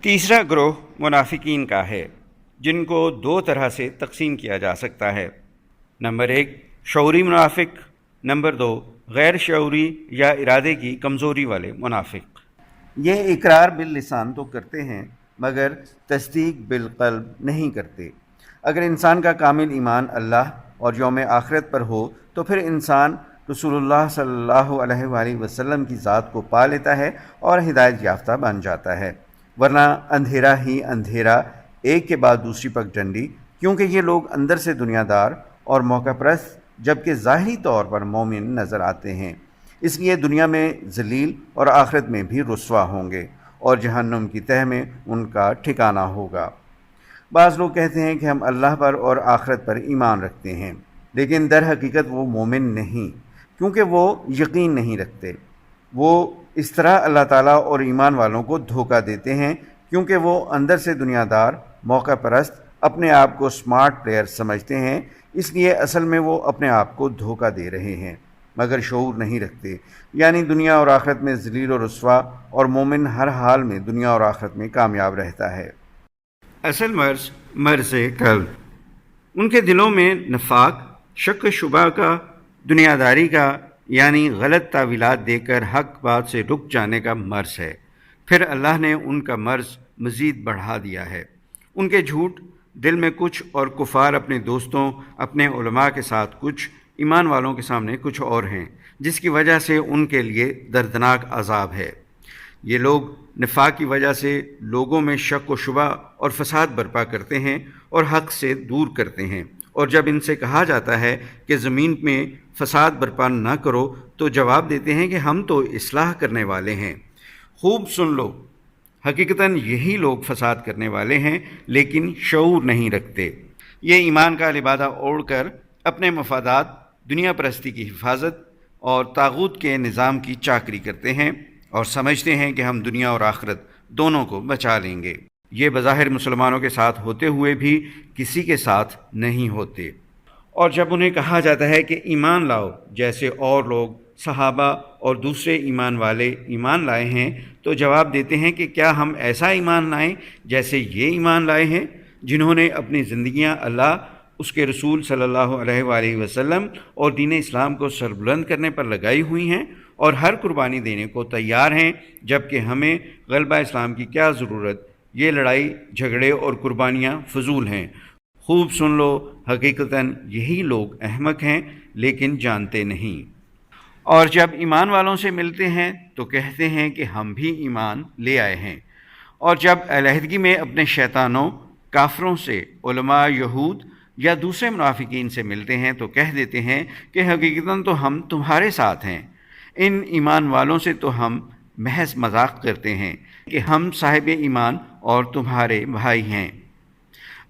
تیسرا گروہ منافقین کا ہے، جن کو دو طرح سے تقسیم کیا جا سکتا ہے۔ نمبر 1 شعوری منافق، نمبر 2 غیر شعوری یا ارادے کی کمزوری والے منافق۔ یہ اقرار باللسان تو کرتے ہیں مگر تصدیق بالقلب نہیں کرتے۔ اگر انسان کا کامل ایمان اللہ اور یوم آخرت پر ہو تو پھر انسان رسول اللہ صلی اللہ علیہ وآلہ وسلم کی ذات کو پا لیتا ہے اور ہدایت یافتہ بن جاتا ہے، ورنہ اندھیرا ہی اندھیرا، ایک کے بعد دوسری پگ ڈنڈی، کیونکہ یہ لوگ اندر سے دنیا دار اور موقع پرست جبکہ ظاہری طور پر مومن نظر آتے ہیں، اس لیے دنیا میں ذلیل اور آخرت میں بھی رسوا ہوں گے اور جہنم کی تہہ میں ان کا ٹھکانہ ہوگا۔ بعض لوگ کہتے ہیں کہ ہم اللہ پر اور آخرت پر ایمان رکھتے ہیں، لیکن در حقیقت وہ مومن نہیں، کیونکہ وہ یقین نہیں رکھتے۔ وہ اس طرح اللہ تعالیٰ اور ایمان والوں کو دھوکہ دیتے ہیں کیونکہ وہ اندر سے دنیا دار، موقع پرست، اپنے آپ کو سمارٹ پلیئر سمجھتے ہیں، اس لیے اصل میں وہ اپنے آپ کو دھوکہ دے رہے ہیں مگر شعور نہیں رکھتے، یعنی دنیا اور آخرت میں ذلیل و رسوا، اور مومن ہر حال میں دنیا اور آخرت میں کامیاب رہتا ہے۔ اصل مرض قلب، ان کے دلوں میں نفاق، شک و شبہ کا، دنیا داری کا، یعنی غلط تعویلات دے کر حق بات سے رک جانے کا مرض ہے۔ پھر اللہ نے ان کا مرض مزید بڑھا دیا ہے۔ ان کے جھوٹ دل میں کچھ اور کفار اپنے دوستوں، اپنے علماء کے ساتھ کچھ، ایمان والوں کے سامنے کچھ اور ہیں، جس کی وجہ سے ان کے لیے دردناک عذاب ہے۔ یہ لوگ نفاق کی وجہ سے لوگوں میں شک و شبہ اور فساد برپا کرتے ہیں اور حق سے دور کرتے ہیں، اور جب ان سے کہا جاتا ہے کہ زمین میں فساد برپا نہ کرو تو جواب دیتے ہیں کہ ہم تو اصلاح کرنے والے ہیں۔ خوب سن لو، حقیقتاً یہی لوگ فساد کرنے والے ہیں لیکن شعور نہیں رکھتے۔ یہ ایمان کا لبادہ اوڑھ کر اپنے مفادات، دنیا پرستی کی حفاظت اور طاغوت کے نظام کی چاکری کرتے ہیں اور سمجھتے ہیں کہ ہم دنیا اور آخرت دونوں کو بچا لیں گے۔ یہ بظاہر مسلمانوں کے ساتھ ہوتے ہوئے بھی کسی کے ساتھ نہیں ہوتے، اور جب انہیں کہا جاتا ہے کہ ایمان لاؤ جیسے اور لوگ، صحابہ اور دوسرے ایمان والے ایمان لائے ہیں، تو جواب دیتے ہیں کہ کیا ہم ایسا ایمان لائیں جیسے یہ ایمان لائے ہیں، جنہوں نے اپنی زندگیاں اللہ، اس کے رسول صلی اللہ علیہ وآلہ وسلم اور دین اسلام کو سربلند کرنے پر لگائی ہوئی ہیں اور ہر قربانی دینے کو تیار ہیں، جبکہ ہمیں غلبہ اسلام کی کیا ضرورت، یہ لڑائی جھگڑے اور قربانیاں فضول ہیں۔ خوب سن لو، حقیقتاً یہی لوگ احمق ہیں لیکن جانتے نہیں، اور جب ایمان والوں سے ملتے ہیں تو کہتے ہیں کہ ہم بھی ایمان لے آئے ہیں، اور جب علیحدگی میں اپنے شیطانوں، کافروں سے، علماء یہود یا دوسرے منافقین سے ملتے ہیں تو کہہ دیتے ہیں کہ حقیقتاً تو ہم تمہارے ساتھ ہیں۔ ان ایمان والوں سے تو ہم محض مذاق کرتے ہیں کہ ہم صاحب ایمان اور تمہارے بھائی ہیں۔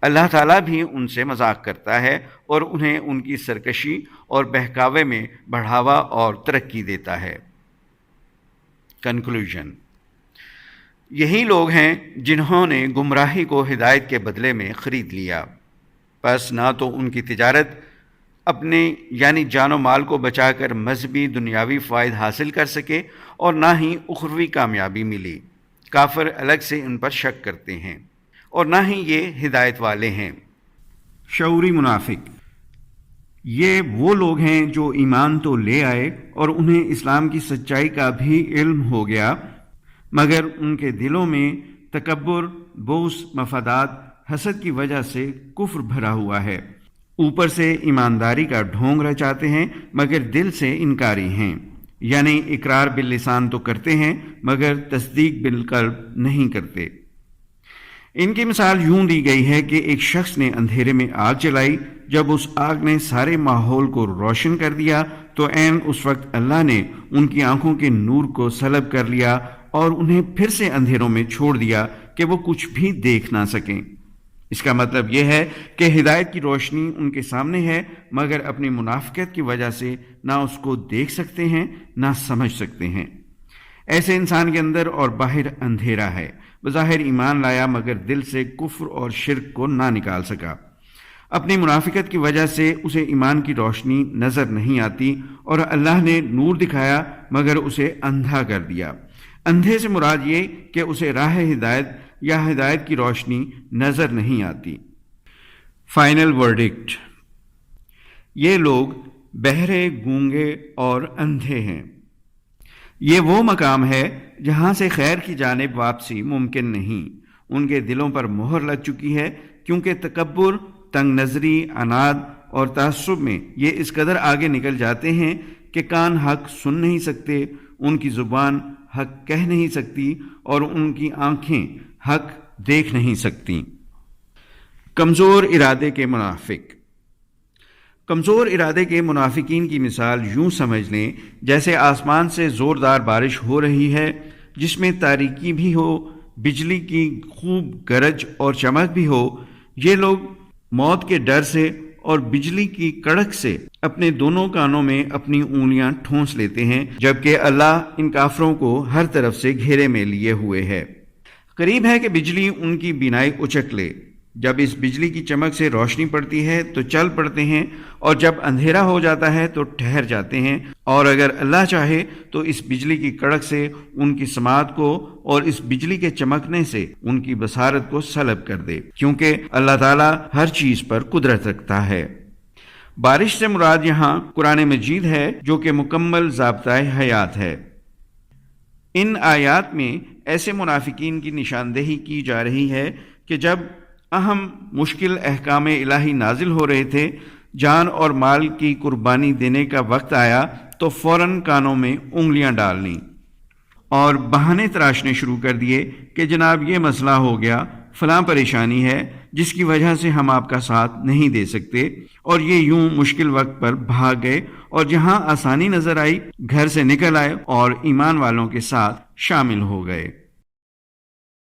اللہ تعالیٰ بھی ان سے مذاق کرتا ہے اور انہیں ان کی سرکشی اور بہکاوے میں بڑھاوا اور ترقی دیتا ہے۔ کنکلوژن، یہی لوگ ہیں جنہوں نے گمراہی کو ہدایت کے بدلے میں خرید لیا، پس نہ تو ان کی تجارت اپنے یعنی جان و مال کو بچا کر مذہبی دنیاوی فوائد حاصل کر سکے اور نہ ہی اخروی کامیابی ملی۔ کافر الگ سے ان پر شک کرتے ہیں اور نہ ہی یہ ہدایت والے ہیں۔ شعوری منافق، یہ وہ لوگ ہیں جو ایمان تو لے آئے اور انہیں اسلام کی سچائی کا بھی علم ہو گیا، مگر ان کے دلوں میں تکبر، بغض، مفادات، حسد کی وجہ سے کفر بھرا ہوا ہے۔ اوپر سے ایمانداری کا ڈھونگ رچاتے ہیں مگر دل سے انکاری ہیں، یعنی اقرار باللسان تو کرتے ہیں مگر تصدیق بالقلب نہیں کرتے۔ ان کی مثال یوں دی گئی ہے کہ ایک شخص نے اندھیرے میں آگ جلائی، جب اس آگ نے سارے ماحول کو روشن کر دیا تو عین اس وقت اللہ نے ان کی آنکھوں کے نور کو سلب کر لیا اور انہیں پھر سے اندھیروں میں چھوڑ دیا کہ وہ کچھ بھی دیکھ نہ سکیں۔ اس کا مطلب یہ ہے کہ ہدایت کی روشنی ان کے سامنے ہے مگر اپنی منافقت کی وجہ سے نہ اس کو دیکھ سکتے ہیں نہ سمجھ سکتے ہیں۔ ایسے انسان کے اندر اور باہر اندھیرا ہے، بظاہر ایمان لایا مگر دل سے کفر اور شرک کو نہ نکال سکا۔ اپنی منافقت کی وجہ سے اسے ایمان کی روشنی نظر نہیں آتی اور اللہ نے نور دکھایا مگر اسے اندھا کر دیا۔ اندھے سے مراد یہ کہ اسے راہ ہدایت یا ہدایت کی روشنی نظر نہیں آتی۔ فائنل ورڈکٹ: یہ لوگ بہرے، گونگے اور اندھے ہیں۔ یہ وہ مقام ہے جہاں سے خیر کی جانب واپسی ممکن نہیں۔ ان کے دلوں پر مہر لگ چکی ہے، کیونکہ تکبر، تنگ نظری، عناد اور تعصب میں یہ اس قدر آگے نکل جاتے ہیں کہ کان حق سن نہیں سکتے، ان کی زبان حق کہہ نہیں سکتی اور ان کی آنکھیں حق دیکھ نہیں سکتی۔ کمزور ارادے کے منافق: کمزور ارادے کے منافقین کی مثال یوں سمجھ لیں جیسے آسمان سے زوردار بارش ہو رہی ہے، جس میں تاریکی بھی ہو، بجلی کی خوب گرج اور چمک بھی ہو۔ یہ لوگ موت کے ڈر سے اور بجلی کی کڑک سے اپنے دونوں کانوں میں اپنی انگلیاں ٹھونس لیتے ہیں، جبکہ اللہ ان کافروں کو ہر طرف سے گھیرے میں لیے ہوئے ہے۔ قریب ہے کہ بجلی ان کی بینائی اچک لے۔ جب اس بجلی کی چمک سے روشنی پڑتی ہے تو چل پڑتے ہیں، اور جب اندھیرا ہو جاتا ہے تو ٹھہر جاتے ہیں، اور اگر اللہ چاہے تو اس بجلی کی کڑک سے ان کی سماعت کو اور اس بجلی کے چمکنے سے ان کی بصارت کو سلب کر دے، کیونکہ اللہ تعالیٰ ہر چیز پر قدرت رکھتا ہے۔ بارش سے مراد یہاں قرآن مجید ہے، جو کہ مکمل ضابطۂ حیات ہے۔ ان آیات میں ایسے منافقین کی نشاندہی کی جا رہی ہے کہ جب اہم مشکل احکام الہی نازل ہو رہے تھے، جان اور مال کی قربانی دینے کا وقت آیا تو فوراً کانوں میں انگلیاں ڈال لیں اور بہانے تراشنے شروع کر دیے کہ جناب یہ مسئلہ ہو گیا، فلاں پریشانی ہے جس کی وجہ سے ہم آپ کا ساتھ نہیں دے سکتے، اور یہ یوں مشکل وقت پر بھاگ گئے، اور جہاں آسانی نظر آئی گھر سے نکل آئے اور ایمان والوں کے ساتھ شامل ہو گئے۔